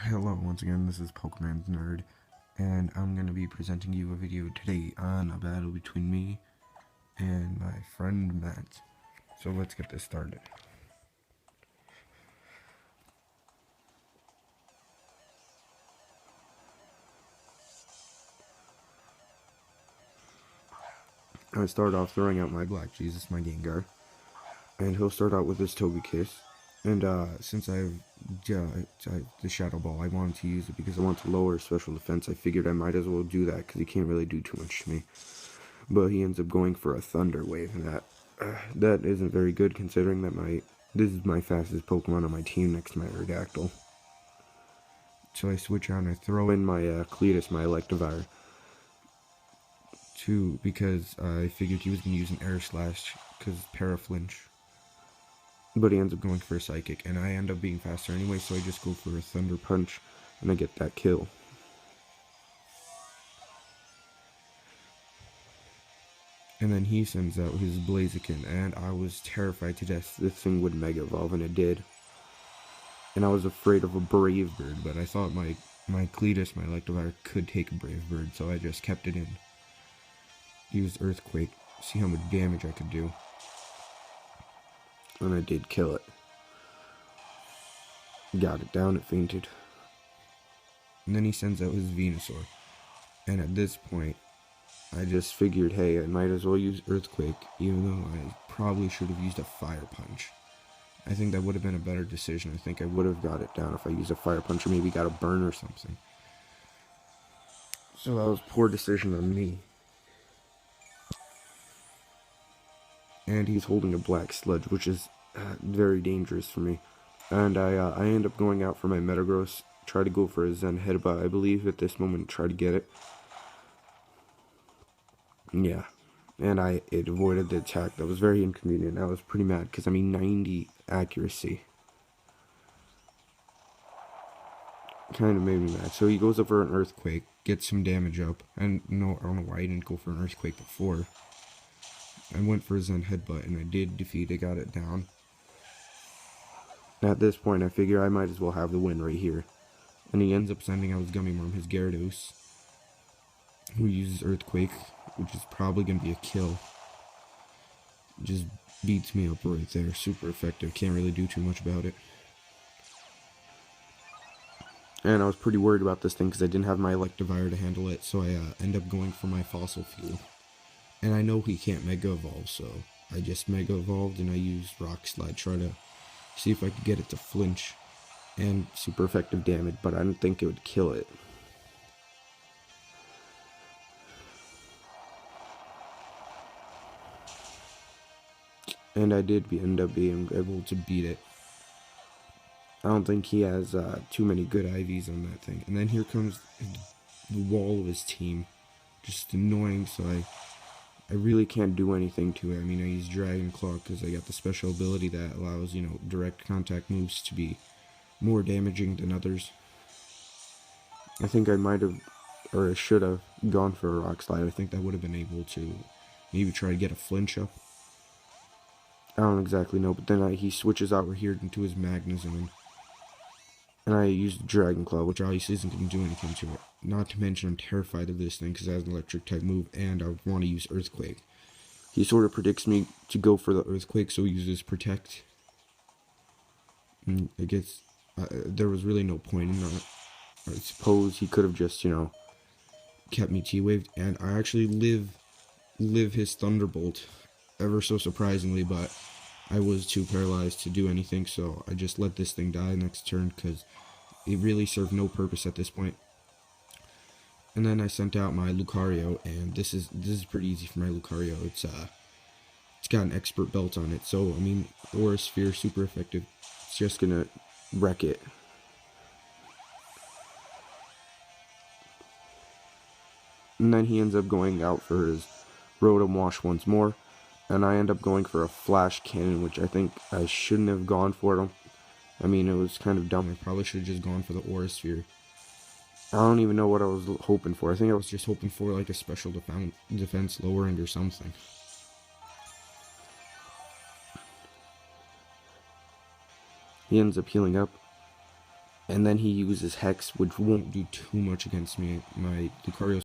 Hello, once again, this is Pokemon Nerd, and I'm going to be presenting you a video today on a battle between me and my friend Matt. So let's get this started. I start off throwing out my Black Jesus, my Gengar, and he'll start out with his Togekiss. And since I have the Shadow Ball, I wanted to use it because I want to lower special defense. I figured I might as well do that because he can't really do too much to me. But he ends up going for a Thunder Wave, and that isn't very good considering that this is my fastest Pokemon on my team next to my Aerodactyl. So I switch out and I throw in my Cletus, my Electivire, because I figured he was going to use an Air Slash because Paraflinch. But he ends up going for a Psychic, and I end up being faster anyway, so I just go for a Thunder Punch, and I get that kill. And then he sends out his Blaziken, and I was terrified to death this thing would Mega Evolve, and it did. And I was afraid of a Brave Bird, but I thought my Cletus, my Electivire, could take a Brave Bird, so I just kept it in. Used Earthquake, see how much damage I could do. And I did kill it. Got it down, it fainted. And then he sends out his Venusaur. And at this point, I just figured, hey, I might as well use Earthquake, even though I probably should have used a Fire Punch. I think that would have been a better decision. I think I would have got it down if I used a Fire Punch or maybe got a burn or something. So that was a poor decision on me. And he's holding a Black Sludge, which is very dangerous for me. And I end up going out for my Metagross, try to go for a Zen Headbutt, I believe, at this moment, try to get it. Yeah, and it avoided the attack. That was very inconvenient. I was pretty mad, because, 90 accuracy. Kind of made me mad. So he goes up for an Earthquake, gets some damage up, and no, I don't know why I didn't go for an Earthquake before. I went for a Zen Headbutt, and I did defeat it, got it down. At this point, I figure I might as well have the win right here. And he ends up sending out his Gummy Worm, his Gyarados, who uses Earthquake, which is probably going to be a kill. Just beats me up right there. Super effective. Can't really do too much about it. And I was pretty worried about this thing because I didn't have my Electivire to handle it, so I end up going for my Fossil Fuel. And I know he can't Mega Evolve, so I just Mega Evolved and I used Rock Slide, try to see if I could get it to flinch. And super effective damage, but I didn't think it would kill it. And I did end up being able to beat it. I don't think he has too many good IVs on that thing. And then here comes the wall of his team. Just annoying, so I really can't do anything to it. I use Dragon Claw because I got the special ability that allows, direct contact moves to be more damaging than others. I think I might have, or I should have, gone for a Rock Slide. I think that would have been able to maybe try to get a flinch up. I don't exactly know, but then he switches out here into his Magnezone. And I used Dragon Claw, which obviously isn't going to do anything to it. Not to mention I'm terrified of this thing because it has an electric type move, and I want to use Earthquake. He sort of predicts me to go for the Earthquake, so he uses Protect. And I guess there was really no point in that. I suppose he could have just, kept me T-Waved, and I actually live his Thunderbolt, ever so surprisingly, but I was too paralyzed to do anything, so I just let this thing die next turn because it really served no purpose at this point. And then I sent out my Lucario, and this is pretty easy for my Lucario. It's got an Expert Belt on it, so Aura Sphere, super effective. It's just gonna wreck it. And then he ends up going out for his Rotom Wash once more. And I end up going for a Flash Cannon, which I think I shouldn't have gone for. It was kind of dumb. I probably should have just gone for the Aura Sphere. I don't even know what I was hoping for. I think I was just hoping for like a special defense lowering or something. He ends up healing up. And then he uses Hex, which won't do too much against me. My Lucario